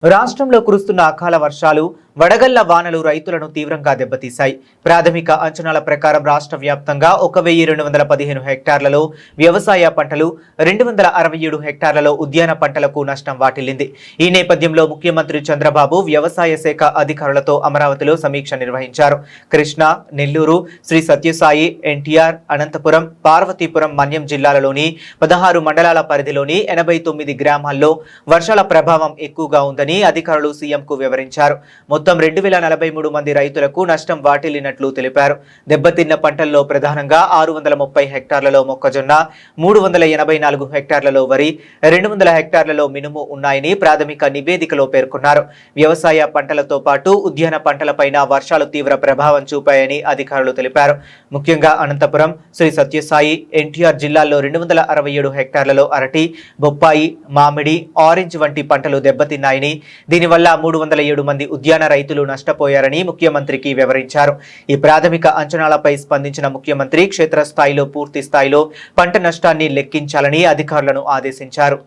రాష్ట్రంలో కురుస్తున్న అకాల వర్షాలు వడగళ్ల వానలు రైతులను తీవ్రంగా దెబ్బతీశాయి. ప్రాథమిక అంచనాల ప్రకారం రాష్ట్ర వ్యాప్తంగా 1215 హెక్టార్లలో వ్యవసాయ పంటలు, 267 హెక్టార్లలో ఉద్యాన పంటలకు నష్టం వాటిల్లింది. ఈ నేపథ్యంలో ముఖ్యమంత్రి చంద్రబాబు వ్యవసాయ శాఖ అధికారులతో అమరావతిలో సమీక్ష నిర్వహించారు. కృష్ణా, నెల్లూరు, శ్రీ సత్యసాయి, ఎన్టీఆర్, అనంతపురం, పార్వతీపురం, మన్యం జిల్లాలలోని 16 మండలాల పరిధిలోని 89 గ్రామాల్లో వర్షాల ప్రభావం ఎక్కువగా ఉందని అధికారులు సీఎంకు వివరించారు. మొత్తం 2043 మంది రైతులకు నష్టం వాటిల్లినట్లు తెలిపారు. దెబ్బతిన్న పంటల్లో ప్రధానంగా 630 హెక్టార్లలో మొక్కజొన్న, 384 హెక్టార్లలో వరి, 200 హెక్టార్లలో మినుము ఉన్నాయని ప్రాథమిక నివేదికలో పేర్కొన్నారు. వ్యవసాయ పంటలతో పాటు ఉద్యాన పంటలపైన వర్షాలు తీవ్ర ప్రభావం చూపాయని అధికారులు తెలిపారు. ముఖ్యంగా అనంతపురం, శ్రీ సత్యసాయి, ఎన్టీఆర్ జిల్లాల్లో 267 హెక్టార్లలో అరటి, బొప్పాయి, మామిడి, ఆరెంజ్ వంటి పంటలు దెబ్బతిన్నాయని, దీనివల్ల 307 మంది ఉద్యాన రైతులు నష్టపోయారని ముఖ్యమంత్రికి వివరించారు. ఈ ప్రాథమిక అంచనాలపై స్పందించిన ముఖ్యమంత్రి క్షేత్రస్థాయిలో పూర్తి స్థాయిలో పంట నష్టాన్ని లెక్కించాలని అధికారులను ఆదేశించారు.